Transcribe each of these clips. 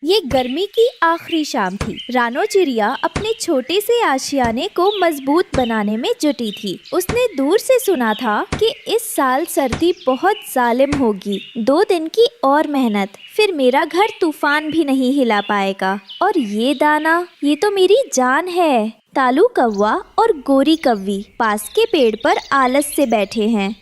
ये गर्मी की आखिरी शाम थी। रानो चिड़िया अपने छोटे से आशियाने को मजबूत बनाने में जुटी थी। उसने दूर से सुना था कि इस साल सर्दी बहुत जालिम होगी। 2 दिन की और मेहनत, फिर मेरा घर तूफान भी नहीं हिला पाएगा। और ये दाना, ये तो मेरी जान है। तालू कौवा और गोरी कव्वी पास के पेड़ पर आलस से बैठे हैं।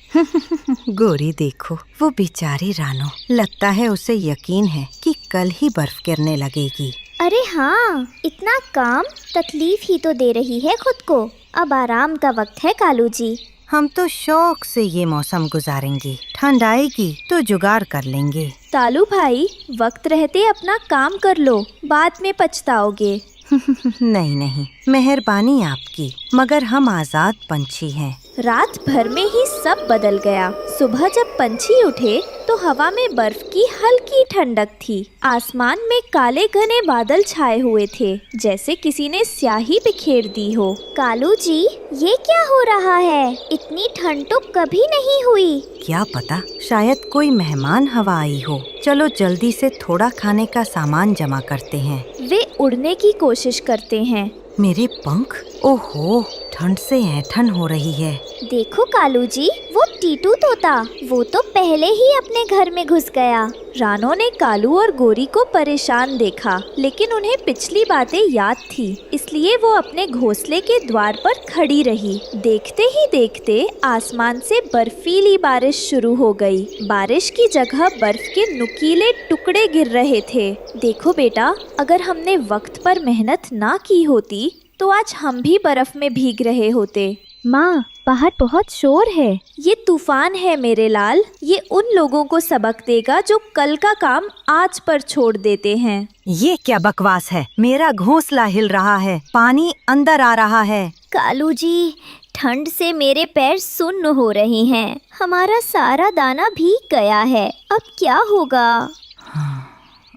गोरी देखो, वो बेचारी रानो, लगता है उसे यकीन है कि कल ही बर्फ गिरने लगेगी। अरे हाँ, इतना काम, तकलीफ ही तो दे रही है खुद को। अब आराम का वक्त है कालू जी। हम तो शौक से ये मौसम गुजारेंगे, ठंड आएगी तो जुगाड़ कर लेंगे। तालू भाई, वक्त रहते अपना काम कर लो, बाद में पछताओगे। नहीं नहीं, मेहरबानी आपकी, मगर हम आजाद पंछी हैं। रात भर में ही सब बदल गया। सुबह जब पंछी उठे तो हवा में बर्फ की हल्की ठंडक थी। आसमान में काले घने बादल छाए हुए थे, जैसे किसी ने स्याही बिखेर दी हो। कालू जी, ये क्या हो रहा है? इतनी ठंड तो कभी नहीं हुई। क्या पता, शायद कोई मेहमान हवा आई हो। चलो जल्दी से थोड़ा खाने का सामान जमा करते हैं। वे उड़ने की कोशिश करते हैं। मेरे पंख, ओहो, ठंड से ऐंठन हो रही है। देखो कालू जी, वो टीटू तोता, वो तो पहले ही अपने घर में घुस गया। रानो ने कालू और गोरी को परेशान देखा, लेकिन उन्हें पिछली बातें याद थी, इसलिए वो अपने घोंसले के द्वार पर खड़ी रही। देखते ही देखते आसमान से बर्फीली बारिश शुरू हो गई। बारिश की जगह बर्फ के नुकीले टुकड़े गिर रहे थे। देखो बेटा, अगर हमने वक्त पर मेहनत ना की होती तो आज हम भी बर्फ में भीग रहे होते। माँ, बाहर बहुत शोर है। ये तूफान है मेरे लाल। ये उन लोगों को सबक देगा जो कल का काम आज पर छोड़ देते हैं। ये क्या बकवास है? मेरा घोंसला हिल रहा है, पानी अंदर आ रहा है। कालू जी, ठंड से मेरे पैर सुन्न हो रहे हैं। हमारा सारा दाना भीग गया है। अब क्या होगा?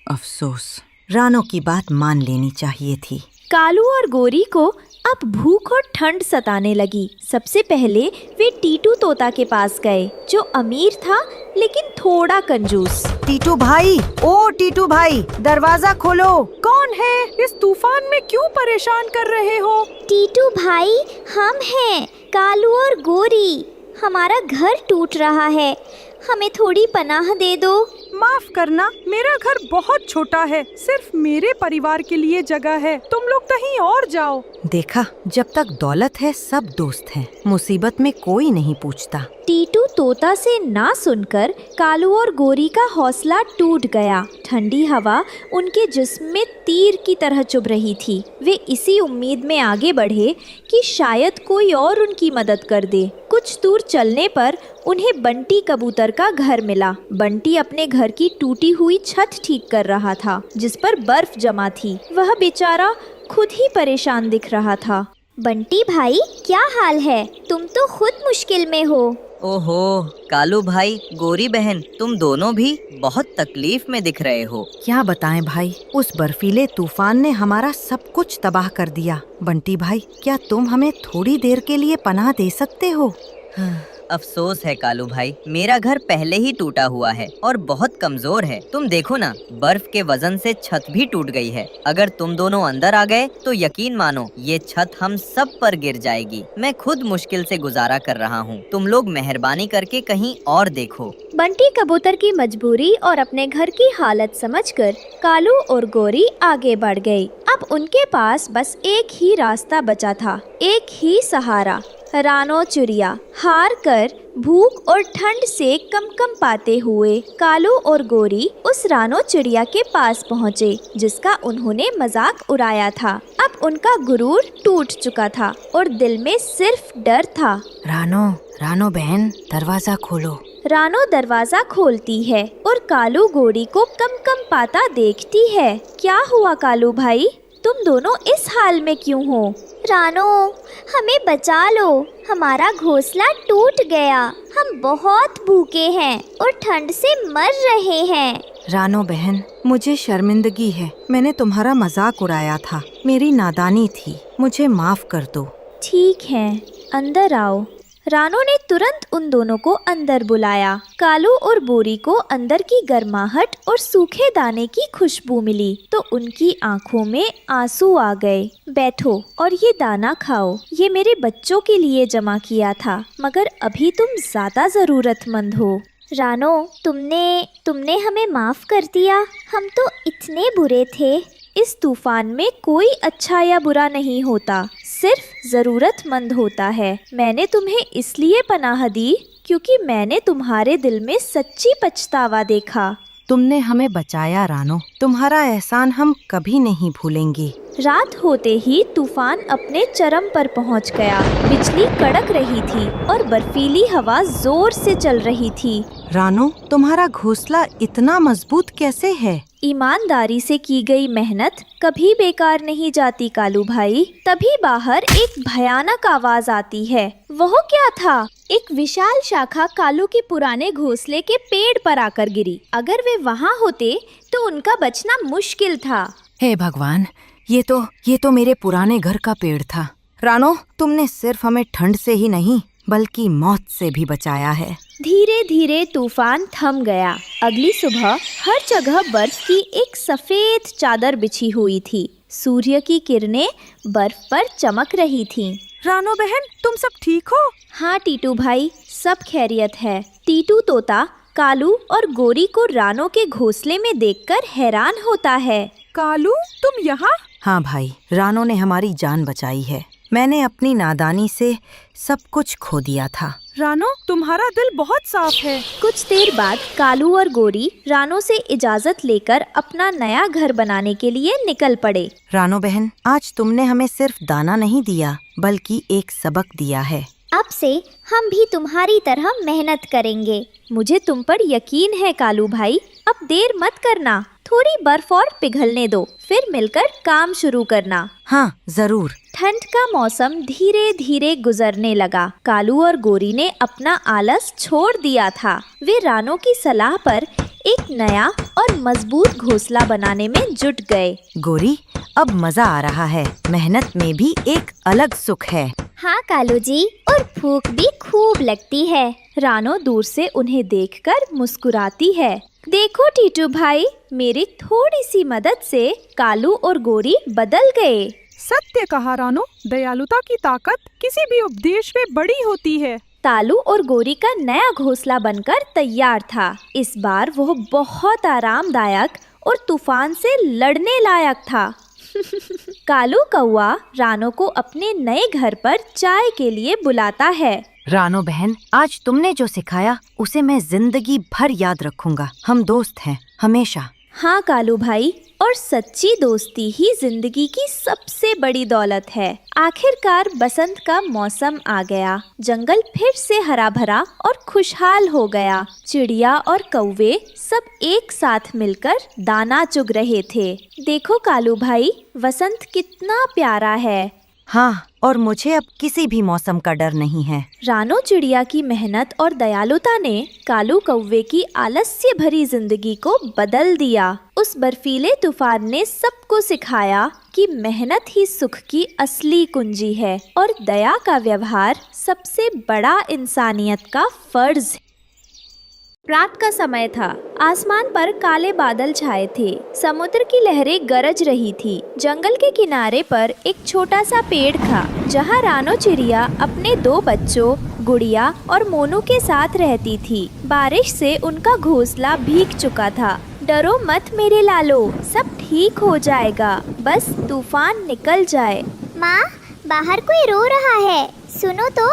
अफसोस, रानो की बात मान लेनी चाहिए थी। कालू और गोरी को अब भूख और ठंड सताने लगी। सबसे पहले वे टीटू तोता के पास गए, जो अमीर था लेकिन थोड़ा कंजूस। टीटू भाई, ओ टीटू भाई, दरवाजा खोलो। कौन है? इस तूफान में क्यों परेशान कर रहे हो? टीटू भाई, हम हैं कालू और गोरी। हमारा घर टूट रहा है, हमें थोड़ी पनाह दे दो। माफ करना, मेरा घर बहुत छोटा है, सिर्फ मेरे परिवार के लिए जगह है। तुम लोग कहीं और जाओ। देखा, जब तक दौलत है सब दोस्त हैं, मुसीबत में कोई नहीं पूछता। टीटू तोता से ना सुनकर कालू और गोरी का हौसला टूट गया। ठंडी हवा उनके जिस्म में तीर की तरह चुभ रही थी। वे इसी उम्मीद में आगे बढ़े कि शायद कोई और उनकी मदद कर दे। कुछ दूर चलने पर उन्हें बंटी कबूतर का घर मिला। बंटी अपने घर की टूटी हुई छत ठीक कर रहा था, जिस पर बर्फ जमा थी। वह बेचारा खुद ही परेशान दिख रहा था। बंटी भाई, क्या हाल है? तुम तो खुद मुश्किल में हो। ओहो, कालू भाई, गोरी बहन, तुम दोनों भी बहुत तकलीफ में दिख रहे हो। क्या बताएं भाई, उस बर्फीले तूफान ने हमारा सब कुछ तबाह कर दिया। बंटी भाई, क्या तुम हमें थोड़ी देर के लिए पनाह दे सकते हो? अफसोस है कालू भाई, मेरा घर पहले ही टूटा हुआ है और बहुत कमजोर है। तुम देखो ना, बर्फ के वजन से छत भी टूट गई है। अगर तुम दोनों अंदर आ गए तो यकीन मानो ये छत हम सब पर गिर जाएगी। मैं खुद मुश्किल से गुजारा कर रहा हूँ। तुम लोग मेहरबानी करके कहीं और देखो। बंटी कबूतर की मजबूरी और अपने घर की हालत समझकर कालू और गोरी आगे बढ़ गए। अब उनके पास बस एक ही रास्ता बचा था, एक ही सहारा, रानो चिड़िया। हार कर भूख और ठंड से कम पाते हुए कालू और गोरी उस रानो चिड़िया के पास पहुँचे, जिसका उन्होंने मजाक उड़ाया था। अब उनका गुरूर टूट चुका था और दिल में सिर्फ डर था। रानो बहन, दरवाजा खोलो। रानो दरवाजा खोलती है और कालू गोरी को कम पाता देखती है। क्या हुआ कालू भाई, तुम दोनों इस हाल में क्यों हो? रानो, हमें बचा लो, हमारा घोंसला टूट गया। हम बहुत भूखे हैं और ठंड से मर रहे हैं। रानो बहन, मुझे शर्मिंदगी है, मैंने तुम्हारा मजाक उड़ाया था। मेरी नादानी थी, मुझे माफ कर दो। ठीक है, अंदर आओ। रानो ने तुरंत उन दोनों को अंदर बुलाया। कालू और बोरी को अंदर की गर्माहट और सूखे दाने की खुशबू मिली तो उनकी आंखों में आंसू आ गए। बैठो और ये दाना खाओ, ये मेरे बच्चों के लिए जमा किया था, मगर अभी तुम ज्यादा जरूरतमंद हो। रानो, तुमने हमें माफ कर दिया। हम तो इतने बुरे थे। इस तूफान में कोई अच्छा या बुरा नहीं होता, सिर्फ जरूरतमंद होता है। मैंने तुम्हें इसलिए पनाह दी क्योंकि मैंने तुम्हारे दिल में सच्ची पछतावा देखा। तुमने हमें बचाया रानो, तुम्हारा एहसान हम कभी नहीं भूलेंगे। रात होते ही तूफान अपने चरम पर पहुंच गया। बिजली कड़क रही थी और बर्फीली हवा जोर से चल रही थी। रानो, तुम्हारा घोंसला इतना मजबूत कैसे है? ईमानदारी से की गई मेहनत कभी बेकार नहीं जाती कालू भाई। तभी बाहर एक भयानक आवाज आती है। वह क्या था? एक विशाल शाखा कालू के पुराने घोंसले के पेड़ पर आकर गिरी। अगर वे वहाँ होते तो उनका बचना मुश्किल था। हे भगवान, ये तो मेरे पुराने घर का पेड़ था। रानो, तुमने सिर्फ हमें ठंड से ही नहीं बल्कि मौत से भी बचाया है। धीरे धीरे तूफान थम गया। अगली सुबह हर जगह बर्फ की एक सफेद चादर बिछी हुई थी। सूर्य की किरणें बर्फ पर चमक रही थीं। रानो बहन, तुम सब ठीक हो? हाँ टीटू भाई, सब खैरियत है। टीटू तोता कालू और गोरी को रानो के घोंसले में देखकर हैरान होता है। कालू, तुम यहाँ? हाँ भाई, रानो ने हमारी जान बचाई है। मैंने अपनी नादानी से सब कुछ खो दिया था। रानो, तुम्हारा दिल बहुत साफ है। कुछ देर बाद कालू और गोरी रानो से इजाजत लेकर अपना नया घर बनाने के लिए निकल पड़े। रानो बहन, आज तुमने हमें सिर्फ दाना नहीं दिया बल्कि एक सबक दिया है। अब से हम भी तुम्हारी तरह मेहनत करेंगे। मुझे तुम पर यकीन है कालू भाई। अब देर मत करना, थोड़ी बर्फ और पिघलने दो, फिर मिलकर काम शुरू करना। हाँ जरूर। ठंड का मौसम धीरे धीरे गुजरने लगा। कालू और गोरी ने अपना आलस छोड़ दिया था। वे रानो की सलाह पर एक नया और मजबूत घोंसला बनाने में जुट गए। गोरी, अब मजा आ रहा है। मेहनत में भी एक अलग सुख है। हाँ कालू जी, और भूख भी खूब लगती है। रानो दूर से उन्हें देखकर मुस्कुराती है। देखो टीटू भाई, मेरी थोड़ी सी मदद से कालू और गोरी बदल गए। सत्य कहा रानो, दयालुता की ताकत किसी भी उपदेश में बड़ी होती है। तालू और गोरी का नया घोंसला बनकर तैयार था। इस बार वह बहुत आरामदायक और तूफान से लड़ने लायक था। कालू कौआ रानो को अपने नए घर पर चाय के लिए बुलाता है। रानो बहन, आज तुमने जो सिखाया उसे मैं जिंदगी भर याद रखूंगा। हम दोस्त हैं हमेशा। हाँ कालू भाई, और सच्ची दोस्ती ही जिंदगी की सबसे बड़ी दौलत है। आखिरकार बसंत का मौसम आ गया। जंगल फिर से हरा भरा और खुशहाल हो गया। चिड़िया और कौवे सब एक साथ मिलकर दाना चुग रहे थे। देखो कालू भाई, वसंत कितना प्यारा है। हाँ, और मुझे अब किसी भी मौसम का डर नहीं है। रानो चिड़िया की मेहनत और दयालुता ने कालू कौवे की आलस्य भरी जिंदगी को बदल दिया। उस बर्फीले तूफान ने सबको सिखाया कि मेहनत ही सुख की असली कुंजी है और दया का व्यवहार सबसे बड़ा इंसानियत का फर्ज है। रात का समय था। आसमान पर काले बादल छाए थे। समुद्र की लहरें गरज रही थी। जंगल के किनारे पर एक छोटा सा पेड़ था जहाँ रानो चिड़िया अपने 2 बच्चों गुड़िया और मोनू के साथ रहती थी। बारिश से उनका घोंसला भीग चुका था। डरो मत मेरे लालो, सब ठीक हो जाएगा, बस तूफान निकल जाए। माँ, बाहर कोई रो रहा है, सुनो तो।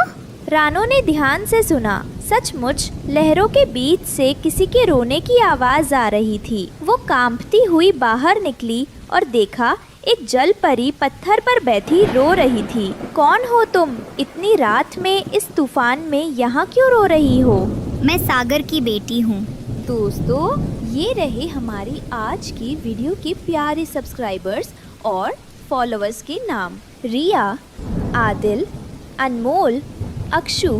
रानो ने ध्यान से सुना। सचमुच लहरों के बीच से किसी के रोने की आवाज आ रही थी। वो कांपती हुई बाहर निकली और देखा एक जल परी पत्थर पर बैठी रो रही थी। कौन हो तुम? इतनी रात में इस तूफान में यहाँ क्यों रो रही हो? मैं सागर की बेटी हूँ। दोस्तों, ये रहे हमारी आज की वीडियो के प्यारे सब्सक्राइबर्स और फॉलोअर्स के नाम। रिया, आदिल, अनमोल, अक्षु,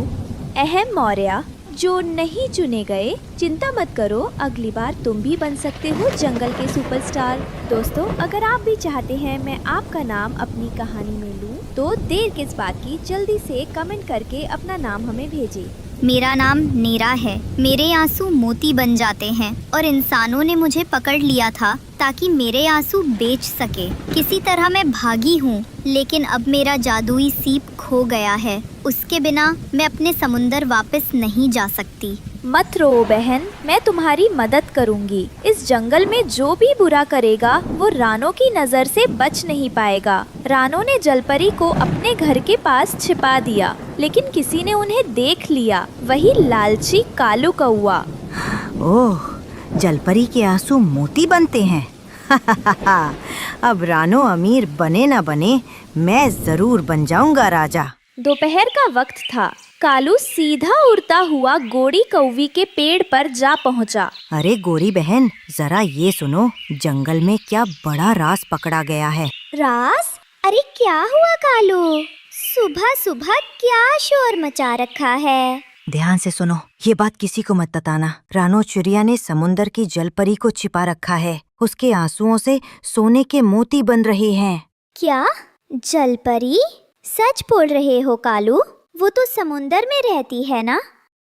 अहम मौर्य, जो नहीं चुने गए, चिंता मत करो, अगली बार तुम भी बन सकते हो जंगल के सुपरस्टार। दोस्तों, अगर आप भी चाहते हैं मैं आपका नाम अपनी कहानी में लूं, तो देर किस बात की, जल्दी से कमेंट करके अपना नाम हमें भेजें। मेरा नाम नीरा है। मेरे आंसू मोती बन जाते हैं और इंसानों ने मुझे पकड़ लिया था ताकि मेरे आंसू बेच सके। किसी तरह मैं भागी हूँ, लेकिन अब मेरा जादुई सीप खो गया है। उसके बिना मैं अपने समुंदर वापस नहीं जा सकती। मत रो बहन, मैं तुम्हारी मदद करूंगी। इस जंगल में जो भी बुरा करेगा वो रानो की नजर से बच नहीं पाएगा। रानो ने जलपरी को अपने घर के पास छिपा दिया, लेकिन किसी ने उन्हें देख लिया, वही लालची कालू कौआ। ओह, जलपरी के आंसू मोती बनते हैं। अब रानो अमीर बने ना बने, मैं जरूर बन जाऊंगा राजा। दोपहर का वक्त था। कालू सीधा उड़ता हुआ गोरी कौवी के पेड़ पर जा पहुंचा। अरे गोरी बहन, जरा ये सुनो, जंगल में क्या बड़ा राज पकड़ा गया है। रास? अरे क्या हुआ कालू? सुबह सुबह क्या शोर मचा रखा है? ध्यान से सुनो, ये बात किसी को मत बताना। रानो चिड़िया ने समुंदर की जलपरी को छिपा रखा है। उसके आंसुओं से सोने के मोती बन रहे हैं। क्या? जलपरी? सच बोल रहे हो कालू? वो तो समुंदर में रहती है ना?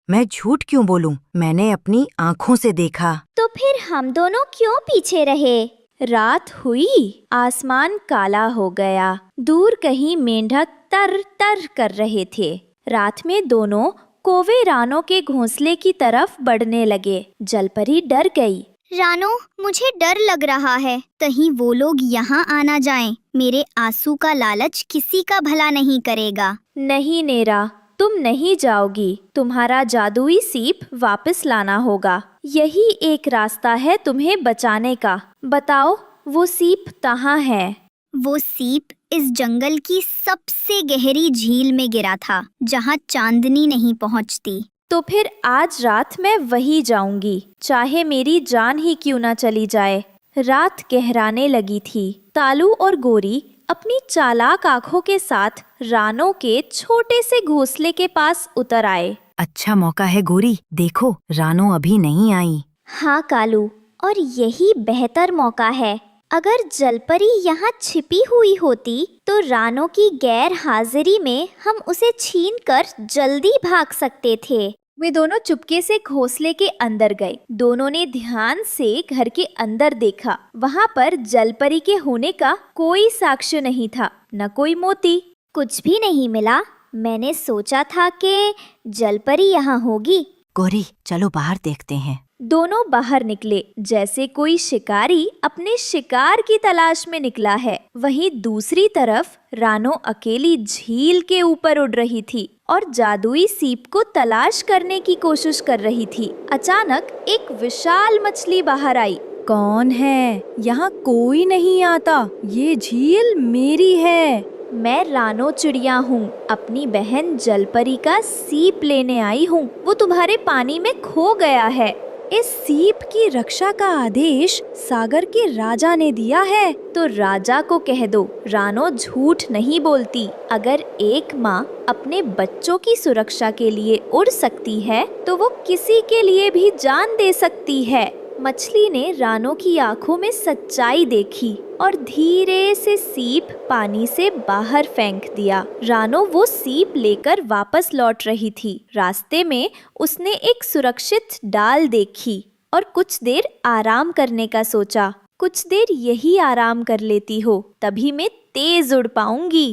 मैं झूठ क्यों बोलूं? मैंने अपनी आँखों से देखा। तो फिर हम दोनों क्यों पीछे रहे? रात हुई, आसमान काला हो गया। दूर कहीं मेंढक तर तर कर रहे थे। रात में दोनों कौवे रानो के घोंसले की तरफ बढ़ने लगे। जलपरी डर गई। रानो, मुझे डर लग रहा है, कहीं वो लोग यहाँ आना जाएं। मेरे आंसू का लालच किसी का भला नहीं करेगा। नहीं नेरा, तुम नहीं जाओगी। तुम्हारा जादुई सीप वापस लाना होगा। यही एक रास्ता है तुम्हें बचाने का। बताओ, वो सीप कहाँ है? वो सीप इस जंगल की सबसे गहरी झील में गिरा था, जहाँ चांदनी नहीं पहुँचती। तो फिर आज रात मैं वही जाऊंगी, चाहे मेरी जान ही क्यों ना चली जाए। रात गहराने लगी थी। कालू और गोरी अपनी चालाक आंखों के साथ रानो के छोटे से घोंसले के पास उतर आए। अच्छा मौका है गोरी, देखो रानो अभी नहीं आई। हाँ कालू, और यही बेहतर मौका है। अगर जलपरी यहाँ छिपी हुई होती तो रानो की गैर हाजिरी में हम उसे छीनकर जल्दी भाग सकते थे। वे दोनों चुपके से घोंसले के अंदर गए। दोनों ने ध्यान से घर के अंदर देखा। वहाँ पर जलपरी के होने का कोई साक्ष्य नहीं था, न कोई मोती। कुछ भी नहीं मिला। मैंने सोचा था कि जलपरी यहाँ होगी। गोरी, चलो बाहर देखते हैं। दोनों बाहर निकले, जैसे कोई शिकारी अपने शिकार की तलाश में निकला है। वहीं दूसरी तरफ रानो अकेली झील के ऊपर उड़ रही थी और जादुई सीप को तलाश करने की कोशिश कर रही थी। अचानक एक विशाल मछली बाहर आई। कौन है? यहाँ कोई नहीं आता। ये झील मेरी है। मैं रानो चिड़िया हूँ, अपनी बहन जलपरी का सीप लेने आई हूँ। वो तुम्हारे पानी में खो गया है। इस सीप की रक्षा का आदेश सागर के राजा ने दिया है। तो राजा को कह दो, रानो झूठ नहीं बोलती। अगर एक माँ अपने बच्चों की सुरक्षा के लिए उड़ सकती है, तो वो किसी के लिए भी जान दे सकती है। मछली ने रानो की आंखों में सच्चाई देखी और धीरे से सीप पानी से बाहर फेंक दिया। रानो वो सीप लेकर वापस लौट रही थी। रास्ते में उसने एक सुरक्षित डाल देखी और कुछ देर आराम करने का सोचा। कुछ देर यही आराम कर लेती हो, तभी मैं तेज उड़ पाऊंगी।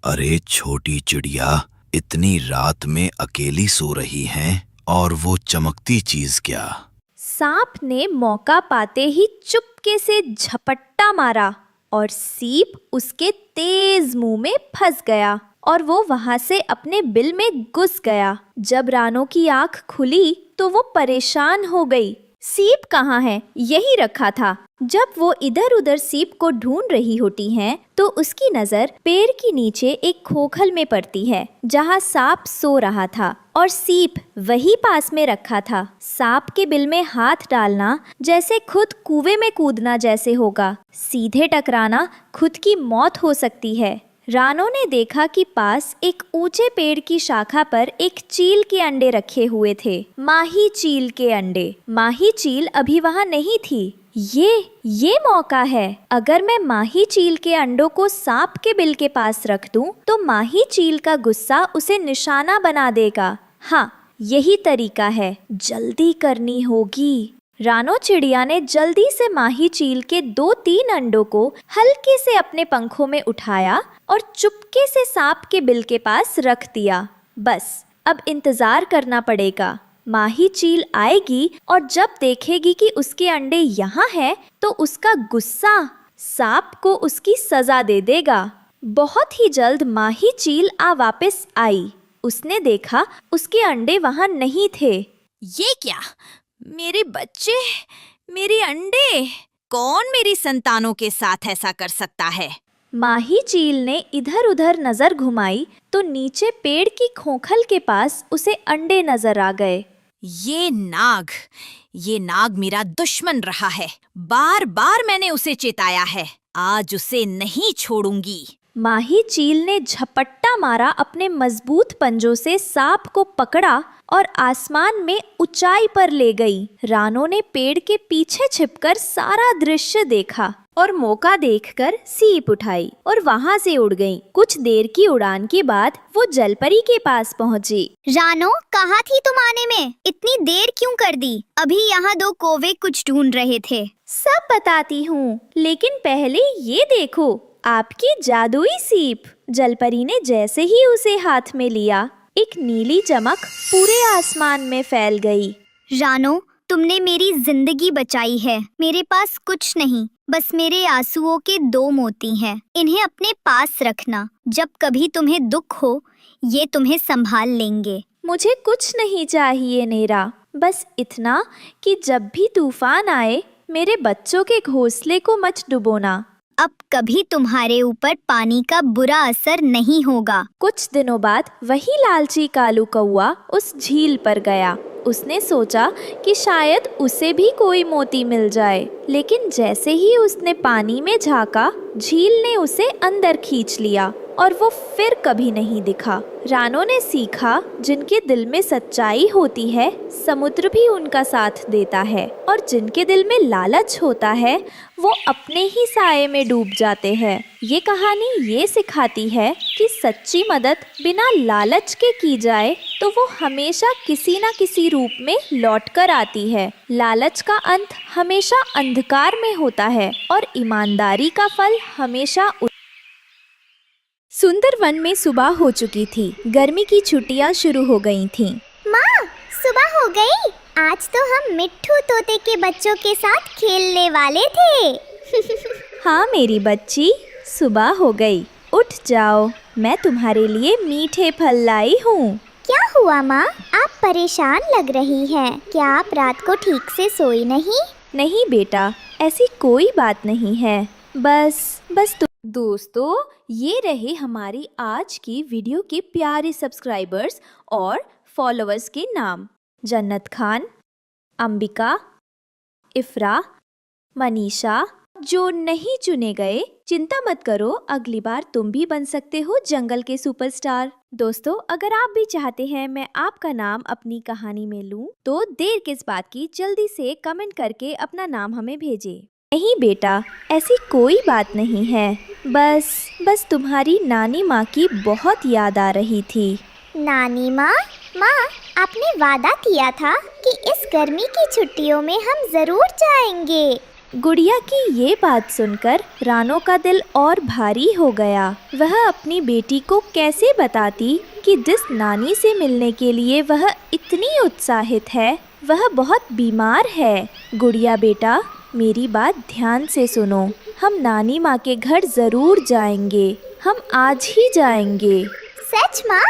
अरे छोटी चिड़िया, इतनी रात में अकेली सो रही हैं, और वो चमकती चीज क्या? सांप ने मौका पाते ही चुपके से झपट्टा मारा और सीप उसके तेज मुंह में फंस गया और वो वहां से अपने बिल में घुस गया। जब रानो की आंख खुली तो वो परेशान हो गई। सीप कहाँ है? यही रखा था। जब वो इधर उधर सीप को ढूंढ रही होती हैं, तो उसकी नजर पेड़ के नीचे एक खोखल में पड़ती है, जहाँ सांप सो रहा था और सीप वही पास में रखा था। सांप के बिल में हाथ डालना जैसे खुद कुएं में कूदना जैसे होगा। सीधे टकराना खुद की मौत हो सकती है। रानो ने देखा कि पास एक ऊंचे पेड़ की शाखा पर एक चील के अंडे रखे हुए थे। माही चील के अंडे। माही चील अभी वहाँ नहीं थी। ये मौका है। अगर मैं माही चील के अंडों को सांप के बिल के पास रख दूं, तो माही चील का गुस्सा उसे निशाना बना देगा। हाँ, यही तरीका है। जल्दी करनी होगी। रानो चिड़िया ने जल्दी से माही चील के 2-3 अंडों को हल्के से अपने पंखों में उठाया और चुपके से सांप के बिल के पास रख दिया। बस अब इंतजार करना पड़ेगा। माही चील आएगी और जब देखेगी कि उसके अंडे यहाँ हैं, तो उसका गुस्सा सांप को उसकी सजा दे देगा। बहुत ही जल्द माही चील वापस आई। उसने देखा उसके अंडे वहाँ नहीं थे। ये क्या? मेरे बच्चे, मेरे अंडे! कौन मेरी संतानों के साथ ऐसा कर सकता है? माही चील ने इधर उधर नजर घुमाई तो नीचे पेड़ की खोखल के पास उसे अंडे नजर आ गए। ये नाग मेरा दुश्मन रहा है। बार बार मैंने उसे चेताया है। आज उसे नहीं छोड़ूंगी। माही चील ने झपट्टा मारा, अपने मजबूत पंजों से सांप को पकड़ा और आसमान में ऊंचाई पर ले गई। रानो ने पेड़ के पीछे छिपकर सारा दृश्य देखा और मौका देखकर सीप उठाई और वहां से उड़ गई। कुछ देर की उड़ान के बाद वो जलपरी के पास पहुंची। रानो, कहाँ थी तुम आने में? इतनी देर क्यों कर दी? अभी यहाँ 2 कौवे कुछ ढूंढ रहे थे। सब बताती हूँ, लेकिन पहले ये देखो, आपकी जादुई सीप। जलपरी ने जैसे ही उसे हाथ में लिया, एक नीली चमक पूरे आसमान में फैल गई। रानो, तुमने मेरी जिंदगी बचाई है। मेरे पास कुछ नहीं, बस मेरे आंसुओं के 2 मोती हैं। इन्हें अपने पास रखना। जब कभी तुम्हें दुख हो, ये तुम्हें संभाल लेंगे। मुझे कुछ नहीं चाहिए नेरा, बस इतना कि जब भी तूफान आए, मेरे बच्चों के घोंसले को मत डुबोना। अब कभी तुम्हारे ऊपर पानी का बुरा असर नहीं होगा। कुछ दिनों बाद वही लालची कालू कौआ उस झील पर गया। उसने सोचा कि शायद उसे भी कोई मोती मिल जाए, लेकिन जैसे ही उसने पानी में झांका, झील ने उसे अंदर खींच लिया और वो फिर कभी नहीं दिखा। रानो ने सीखा, जिनके दिल में सच्चाई होती है, समुद्र भी उनका साथ देता है, और जिनके दिल में लालच होता है, वो अपने ही साये में डूब जाते हैं। ये कहानी ये सिखाती है कि सच्ची मदद बिना लालच के की जाए तो वो हमेशा किसी न किसी रूप में लौट कर आती है। लालच का अंत हमेशा अंधकार में होता है और ईमानदारी का फल हमेशा। सुंदर वन में सुबह हो चुकी थी। गर्मी की छुट्टियां शुरू हो गई थीं। माँ, सुबह हो गई। आज तो हम मिट्ठू तोते के बच्चों के साथ खेलने वाले थे। हाँ मेरी बच्ची, सुबह हो गई। उठ जाओ, मैं तुम्हारे लिए मीठे फल लाई हूँ। क्या हुआ माँ? आप परेशान लग रही हैं। क्या आप रात को ठीक से सोई नहीं? नहीं बेटा, ऐसी कोई बात नहीं है। बस दोस्तों, ये रहे हमारी आज की वीडियो के प्यारे सब्सक्राइबर्स और फॉलोअर्स के नाम। जन्नत खान, अंबिका, इफ्रा, मनीषा। जो नहीं चुने गए, चिंता मत करो, अगली बार तुम भी बन सकते हो जंगल के सुपरस्टार। दोस्तों, अगर आप भी चाहते हैं मैं आपका नाम अपनी कहानी में लूं, तो देर किस बात की, जल्दी से कमेंट करके अपना नाम हमें भेजें। नहीं बेटा, ऐसी कोई बात नहीं है। बस तुम्हारी नानी माँ की बहुत याद आ रही थी। नानी माँ, आपने वादा किया था कि इस गर्मी की छुट्टियों में हम जरूर जाएंगे। गुड़िया की ये बात सुनकर रानो का दिल और भारी हो गया। वह अपनी बेटी को कैसे बताती कि जिस नानी से मिलने के लिए वह इतनी उत्साहित है, वह बहुत बीमार है। गुड़िया बेटा, मेरी बात ध्यान से सुनो। हम नानी माँ के घर जरूर जाएंगे। हम आज ही जाएंगे। सच माँ?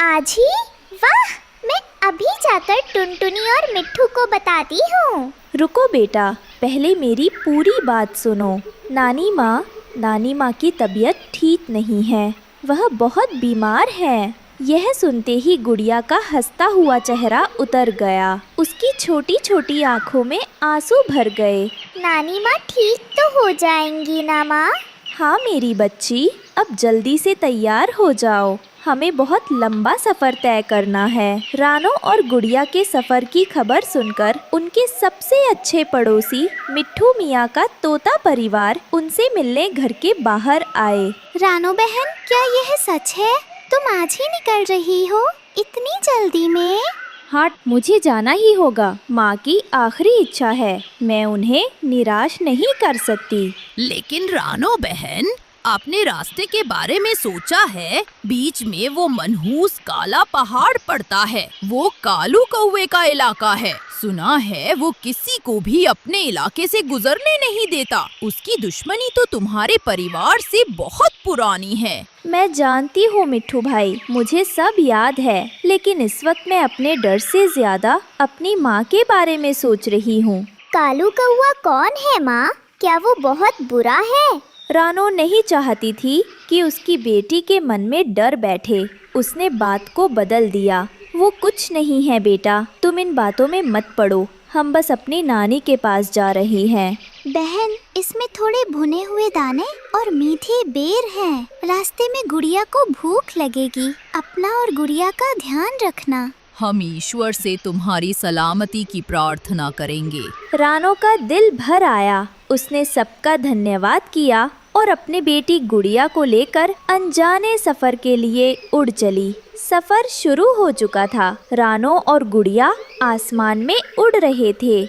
आज ही? वाह! मैं अभी जाकर टुनटुनी और मिट्ठू को बताती हूँ। रुको बेटा, पहले मेरी पूरी बात सुनो। नानी माँ की तबीयत ठीक नहीं है। वह बहुत बीमार है। यह सुनते ही गुड़िया का हंसता हुआ चेहरा उतर गया। उसकी छोटी छोटी आँखों में आंसू भर गए। नानी माँ ठीक तो हो जाएंगी ना माँ? हाँ मेरी बच्ची, अब जल्दी से तैयार हो जाओ, हमें बहुत लंबा सफर तय करना है। रानो और गुड़िया के सफर की खबर सुनकर उनके सबसे अच्छे पड़ोसी मिट्ठू मियाँ का तोता परिवार उनसे मिलने घर के बाहर आए। रानो बहन, क्या यह सच है? तुम आज ही निकल रही हो, इतनी जल्दी में? हाँ, मुझे जाना ही होगा। माँ की आखिरी इच्छा है, मैं उन्हें निराश नहीं कर सकती। लेकिन रानो बहन, आपने रास्ते के बारे में सोचा है? बीच में वो मनहूस काला पहाड़ पड़ता है, वो कालू कौवे का इलाका है। सुना है वो किसी को भी अपने इलाके से गुजरने नहीं देता। उसकी दुश्मनी तो तुम्हारे परिवार से बहुत पुरानी है। मैं जानती हूँ मिट्ठू भाई, मुझे सब याद है, लेकिन इस वक्त मैं अपने डर से ज्यादा अपनी माँ के बारे में सोच रही हूँ। कालू कौवा कौन है माँ? क्या वो बहुत बुरा है? रानो नहीं चाहती थी कि उसकी बेटी के मन में डर बैठे। उसने बात को बदल दिया। वो कुछ नहीं है बेटा, तुम इन बातों में मत पड़ो, हम बस अपनी नानी के पास जा रही हैं। बहन, इसमें थोड़े भुने हुए दाने और मीठे बेर हैं। रास्ते में गुड़िया को भूख लगेगी, अपना और गुड़िया का ध्यान रखना। हम ईश्वर से तुम्हारी सलामती की प्रार्थना करेंगे। रानो का दिल भर आया। उसने सबका धन्यवाद किया और अपनी बेटी गुड़िया को लेकर अनजाने सफर के लिए उड़ चली। सफर शुरू हो चुका था। रानो और गुड़िया आसमान में उड़ रहे थे।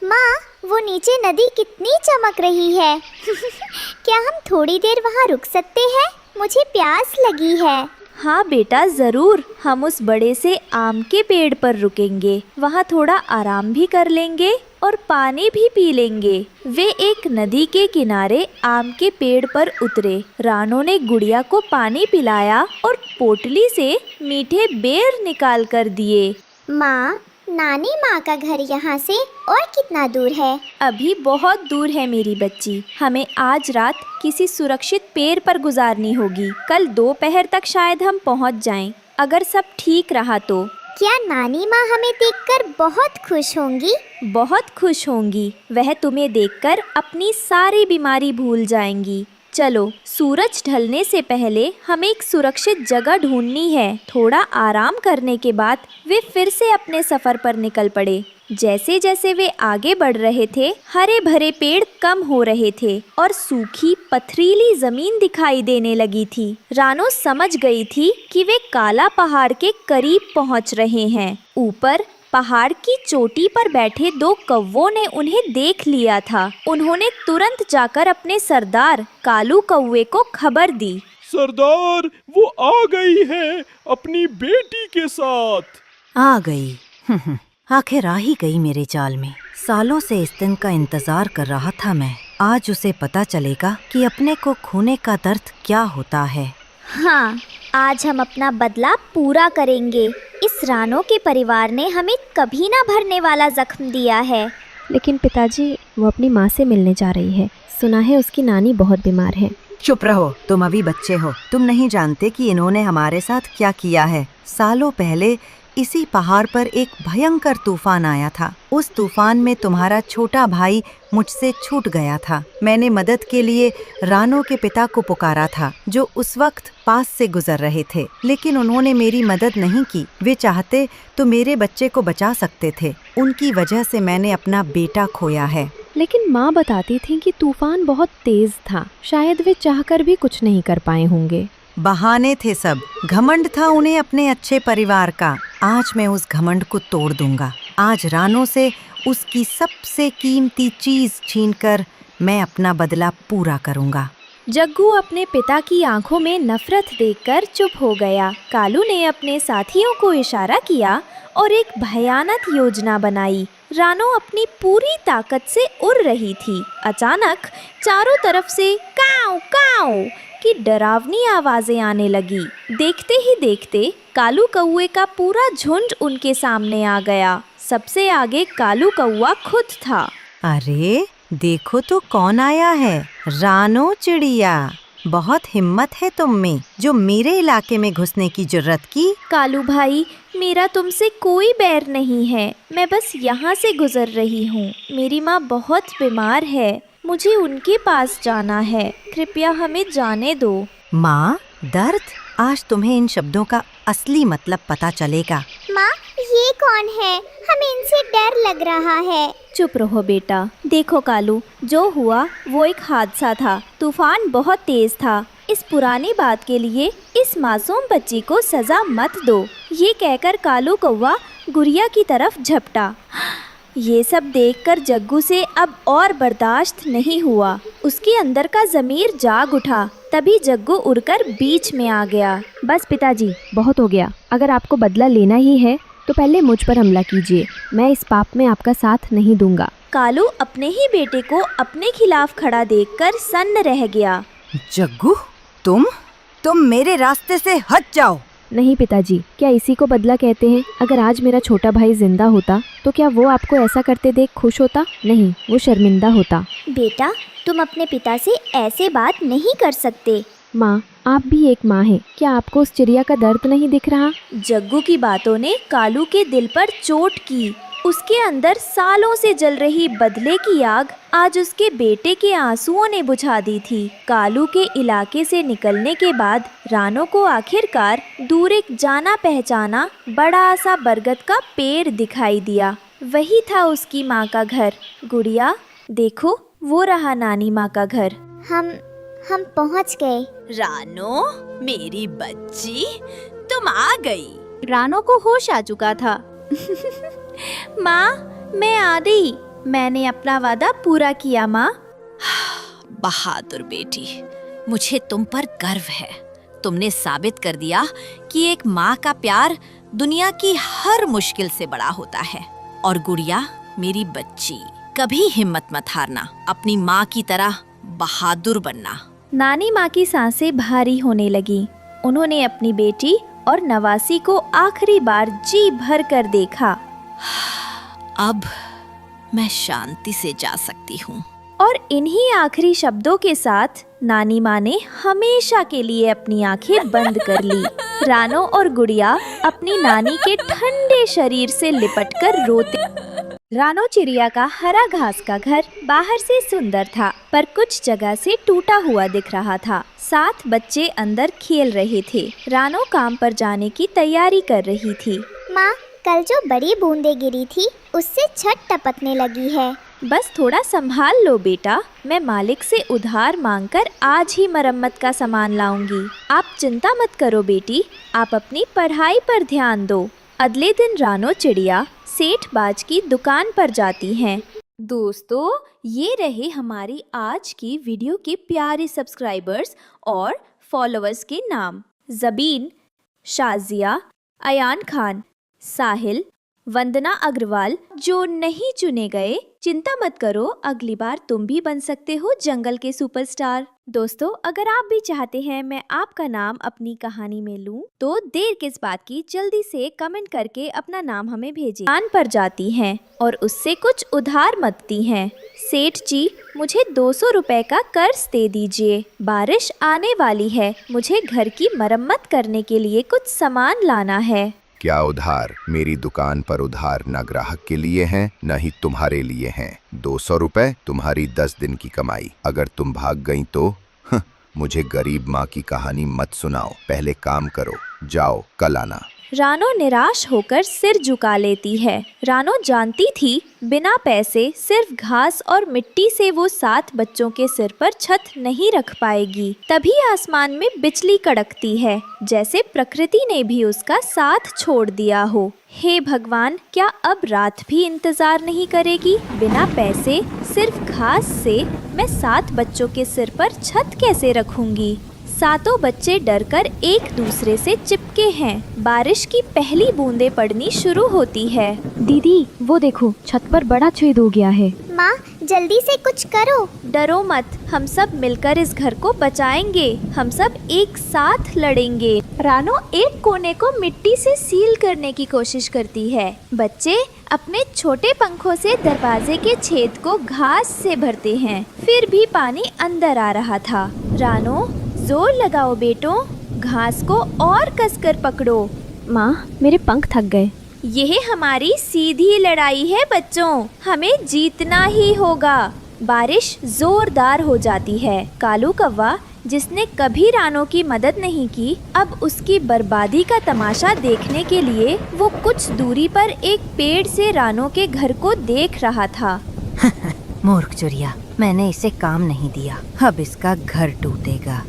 माँ, वो नीचे नदी कितनी चमक रही है। क्या हम थोड़ी देर वहाँ रुक सकते हैं? मुझे प्यास लगी है। हाँ बेटा, जरूर। हम उस बड़े से आम के पेड़ पर रुकेंगे, वहाँ थोड़ा आराम भी कर लेंगे और पानी भी पी लेंगे। वे एक नदी के किनारे आम के पेड़ पर उतरे। रानो ने गुड़िया को पानी पिलाया और पोटली से मीठे बेर निकाल कर दिए। माँ, नानी माँ का घर यहाँ से और कितना दूर है? अभी बहुत दूर है मेरी बच्ची। हमें आज रात किसी सुरक्षित पेड़ पर गुजारनी होगी। कल दोपहर तक शायद हम पहुँच जाएं, अगर सब ठीक रहा तो। क्या नानी माँ हमें देखकर बहुत खुश होंगी? बहुत खुश होंगी। वह तुम्हें देखकर अपनी सारी बीमारी भूल जाएंगी। चलो, सूरज ढलने से पहले हमें एक सुरक्षित जगह ढूंढनी है। थोड़ा आराम करने के बाद वे फिर से अपने सफर पर निकल पड़े। जैसे जैसे वे आगे बढ़ रहे थे, हरे भरे पेड़ कम हो रहे थे और सूखी पथरीली जमीन दिखाई देने लगी थी। रानो समझ गई थी कि वे काला पहाड़ के करीब पहुंच रहे हैं। ऊपर पहाड़ की चोटी पर बैठे दो कौवों ने उन्हें देख लिया था। उन्होंने तुरंत जाकर अपने सरदार कालू कौवे को खबर दी। सरदार, वो आ गई है अपनी बेटी के साथ। आ गई। आखिर आ ही गई मेरे जाल में। सालों से इस दिन का इंतजार कर रहा था मैं। आज उसे पता चलेगा कि अपने को खोने का दर्द क्या होता है। हाँ, आज हम अपना बदला पूरा करेंगे। इस रानो के परिवार ने हमें कभी ना भरने वाला जख्म दिया है। लेकिन पिताजी, वो अपनी माँ से मिलने जा रही है। सुना है उसकी नानी बहुत बीमार है। चुप रहो, तुम अभी बच्चे हो। तुम नहीं जानते कि इन्होंने हमारे साथ क्या किया है। सालों पहले इसी पहाड़ पर एक भयंकर तूफान आया था। उस तूफान में तुम्हारा छोटा भाई मुझसे छूट गया था। मैंने मदद के लिए रानो के पिता को पुकारा था, जो उस वक्त पास से गुजर रहे थे, लेकिन उन्होंने मेरी मदद नहीं की। वे चाहते तो मेरे बच्चे को बचा सकते थे। उनकी वजह से मैंने अपना बेटा खोया है। लेकिन माँ बताती थी कि तूफान बहुत तेज था, शायद वे चाहकर भी कुछ नहीं कर पाए होंगे। बहाने थे सब। घमंड था उन्हें अपने अच्छे परिवार का। आज मैं उस घमंड को तोड़ दूंगा। आज रानो से उसकी सबसे कीमती चीज छीनकर मैं अपना बदला पूरा करूंगा। जग्गू अपने पिता की आंखों में नफरत देखकर चुप हो गया। कालू ने अपने साथियों को इशारा किया और एक भयानक योजना बनाई। रानो अपनी पूरी ताकत से उड़ रही थी। अचानक चारों तरफ से काऊ काऊ की डरावनी आवाजें आने लगी। देखते ही देखते कालू कौवे का पूरा झुंड उनके सामने आ गया। सबसे आगे कालू कौवा खुद था। अरे देखो तो कौन आया है। रानो चिड़िया, बहुत हिम्मत है तुम में, जो मेरे इलाके में घुसने की जुर्रत की। कालू भाई, मेरा तुमसे कोई बैर नहीं है। मैं बस यहाँ से गुजर रही हूँ। मेरी माँ बहुत बीमार है, मुझे उनके पास जाना है। कृपया हमें जाने दो। माँ, दर्द? आज तुम्हें इन शब्दों का असली मतलब पता चलेगा। माँ, ये कौन है? हमें इनसे डर लग रहा है। चुप रहो बेटा। देखो कालू, जो हुआ वो एक हादसा था। तूफान बहुत तेज था। इस पुरानी बात के लिए इस मासूम बच्ची को सजा मत दो। ये कहकर कालू कौवा गुड़िया की तरफ झपटा। ये सब देखकर जग्गू से अब और बर्दाश्त नहीं हुआ। उसके अंदर का ज़मीर जाग उठा। तभी जग्गू उड़कर बीच में आ गया। बस पिताजी, बहुत हो गया। अगर आपको बदला लेना ही है तो पहले मुझ पर हमला कीजिए। मैं इस पाप में आपका साथ नहीं दूंगा। कालू अपने ही बेटे को अपने खिलाफ खड़ा देखकर सन्न रह गया। जग्गू, तुम मेरे रास्ते से हट जाओ। नहीं पिताजी, क्या इसी को बदला कहते हैं? अगर आज मेरा छोटा भाई जिंदा होता तो क्या वो आपको ऐसा करते देख खुश होता? नहीं, वो शर्मिंदा होता। बेटा, तुम अपने पिता से ऐसे बात नहीं कर सकते। माँ, आप भी एक माँ हैं। क्या आपको उस चिड़िया का दर्द नहीं दिख रहा? जग्गू की बातों ने कालू के दिल पर चोट की। उसके अंदर सालों से जल रही बदले की आग आज उसके बेटे के आंसुओं ने बुझा दी थी। कालू के इलाके से निकलने के बाद रानो को आखिरकार दूर एक जाना पहचाना बड़ा सा बरगद का पेड़ दिखाई दिया। वही था उसकी माँ का घर। गुड़िया, देखो, वो रहा नानी माँ का घर। हम पहुँच गए। रानो, मेरी बच्ची, तुम आ गई। रानो को होश आ चुका था। माँ, मैं आ गई। मैंने अपना वादा पूरा किया माँ। बहादुर बेटी, मुझे तुम पर गर्व है। तुमने साबित कर दिया कि एक माँ का प्यार दुनिया की हर मुश्किल से बड़ा होता है। और गुड़िया, मेरी बच्ची, कभी हिम्मत मत हारना। अपनी माँ की तरह बहादुर बनना। नानी माँ की सांसें भारी होने लगी। उन्होंने अपनी बेटी और नवासी को आखिरी बार जी भर कर देखा। अब मैं शांति से जा सकती हूँ। और इन्हीं आखिरी शब्दों के साथ नानी माँ ने हमेशा के लिए अपनी आंखें बंद कर ली। रानो और गुड़िया अपनी नानी के ठंडे शरीर से लिपटकर रोते। रानो चिड़िया का हरा घास का घर बाहर से सुंदर था, पर कुछ जगह से टूटा हुआ दिख रहा था। 7 बच्चे अंदर खेल रहे थे। रानो काम पर जाने की तैयारी कर रही थी। माँ, कल जो बड़ी बूंदें गिरी थी उससे छत टपकने लगी है। बस थोड़ा संभाल लो बेटा, मैं मालिक से उधार मांगकर आज ही मरम्मत का सामान लाऊंगी। आप चिंता मत करो बेटी, आप अपनी पढ़ाई पर ध्यान दो। अगले दिन रानो चिड़िया सेठ बाज की दुकान पर जाती हैं। दोस्तों, ये रहे हमारी आज की वीडियो के प्यारे सब्सक्राइबर्स और फॉलोअर्स के नाम। ज़बीन, शाजिया, अयान खान, साहिल, वंदना अग्रवाल। जो नहीं चुने गए, चिंता मत करो, अगली बार तुम भी बन सकते हो जंगल के सुपरस्टार। दोस्तों, अगर आप भी चाहते हैं मैं आपका नाम अपनी कहानी में लूं, तो देर किस बात की, जल्दी से कमेंट करके अपना नाम हमें भेजिए। दुकान पर जाती हैं और उससे कुछ उधार मांगती हैं। सेठ जी, मुझे 200 रुपए का कर्ज दे दीजिए। बारिश आने वाली है, मुझे घर की मरम्मत करने के लिए कुछ सामान लाना है। क्या उधार? मेरी दुकान पर उधार न ग्राहक के लिए हैं, न ही तुम्हारे लिए हैं। 200 रुपए तुम्हारी 10 दिन की कमाई। अगर तुम भाग गई तो मुझे गरीब माँ की कहानी मत सुनाओ। पहले काम करो, जाओ, कल आना। रानो निराश होकर सिर झुका लेती है। रानो जानती थी बिना पैसे, सिर्फ घास और मिट्टी से वो 7 बच्चों के सिर पर छत नहीं रख पाएगी। तभी आसमान में बिजली कड़कती है, जैसे प्रकृति ने भी उसका साथ छोड़ दिया हो। हे भगवान, क्या अब रात भी इंतजार नहीं करेगी? बिना पैसे, सिर्फ घास से मैं 7 बच्चों के सिर पर छत कैसे रखूंगी? 7 बच्चे डरकर एक दूसरे से चिपके हैं। बारिश की पहली बूंदें पड़नी शुरू होती है। दीदी, वो देखो, छत पर बड़ा छेद हो गया है। माँ, जल्दी से कुछ करो। डरो मत, हम सब मिलकर इस घर को बचाएंगे। हम सब एक साथ लड़ेंगे। रानो एक कोने को मिट्टी से सील करने की कोशिश करती है। बच्चे अपने छोटे पंखों से दरवाजे के छेद को घास से भरते हैं, फिर भी पानी अंदर आ रहा था। रानो, जोर लगाओ बेटो, घास को और कसकर पकड़ो। माँ, मेरे पंख थक गए। यह हमारी सीधी लड़ाई है बच्चों, हमें जीतना ही होगा। बारिश जोरदार हो जाती है। कालू कौवा, जिसने कभी रानो की मदद नहीं की, अब उसकी बर्बादी का तमाशा देखने के लिए वो कुछ दूरी पर एक पेड़ से रानो के घर को देख रहा था। मूर्ख चुरिया, मैंने इसे काम नहीं दिया, अब इसका घर टूटेगा।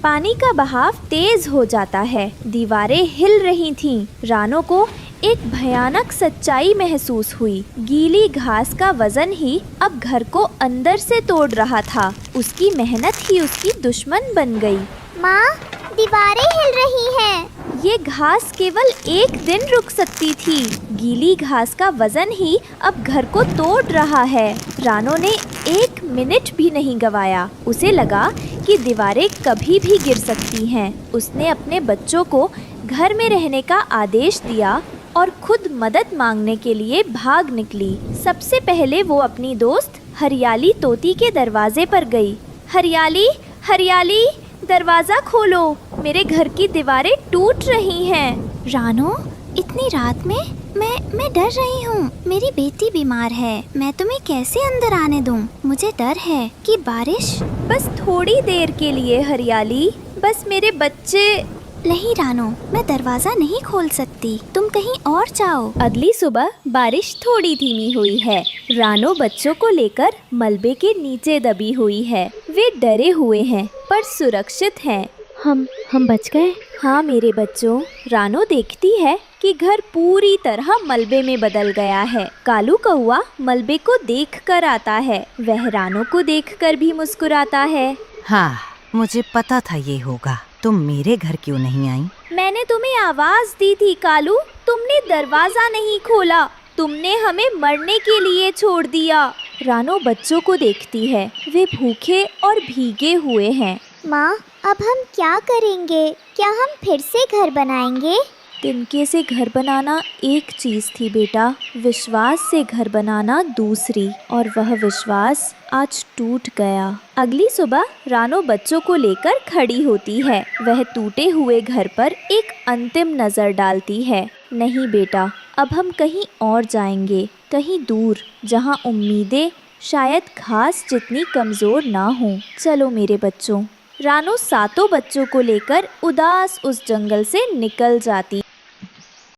पानी का बहाव तेज हो जाता है, दीवारें हिल रही थीं। रानो को एक भयानक सच्चाई महसूस हुई। गीली घास का वजन ही अब घर को अंदर से तोड़ रहा था। उसकी मेहनत ही उसकी दुश्मन बन गई। माँ, दीवारें हिल रही हैं। ये घास केवल एक दिन रुक सकती थी। गीली घास का वजन ही अब घर को तोड़ रहा है। रानो ने 1 मिनट भी नहीं गवाया। उसे लगा कि दीवारें कभी भी गिर सकती हैं। उसने अपने बच्चों को घर में रहने का आदेश दिया और खुद मदद मांगने के लिए भाग निकली। सबसे पहले वो अपनी दोस्त हरियाली तोती के दरवाजे पर गई। हरियाली, हरियाली, दरवाजा खोलो, मेरे घर की दीवारें टूट रही हैं। रानो, इतनी रात में मैं डर रही हूँ। मेरी बेटी बीमार है, मैं तुम्हें कैसे अंदर आने दूँ? मुझे डर है कि बारिश। बस थोड़ी देर के लिए हरियाली, बस मेरे बच्चे। नहीं रानो, मैं दरवाजा नहीं खोल सकती, तुम कहीं और जाओ। अगली सुबह बारिश थोड़ी धीमी हुई है। रानो बच्चों को लेकर मलबे के नीचे दबी हुई है। वे डरे हुए हैं पर सुरक्षित हैं। हम बच गए। हाँ मेरे बच्चों, रानो देखती है कि घर पूरी तरह मलबे में बदल गया है। कालू कौवा मलबे को देखकर आता है। वह रानो को देखकर भी मुस्कुराता है। हाँ, मुझे पता था ये होगा। तुम मेरे घर क्यों नहीं आई? मैंने तुम्हें आवाज दी थी कालू, तुमने दरवाजा नहीं खोला। तुमने हमें मरने के लिए छोड़ दिया। रानो बच्चों को देखती है। वे भूखे और भीगे हुए हैं। माँ, अब हम क्या करेंगे? क्या हम फिर से घर बनाएंगे? तिनके से घर बनाना एक चीज़ थी बेटा, विश्वास से घर बनाना दूसरी, और वह विश्वास आज टूट गया। अगली सुबह रानो बच्चों को लेकर खड़ी होती है। वह टूटे हुए घर पर एक अंतिम नज़र डालती है। नहीं बेटा, अब हम कहीं और जाएंगे, कहीं दूर, जहाँ उम्मीदें शायद घास जितनी कमज़ोर ना हों। चलो मेरे बच्चों। रानो 7 बच्चों को लेकर उदास उस जंगल से निकल जाती।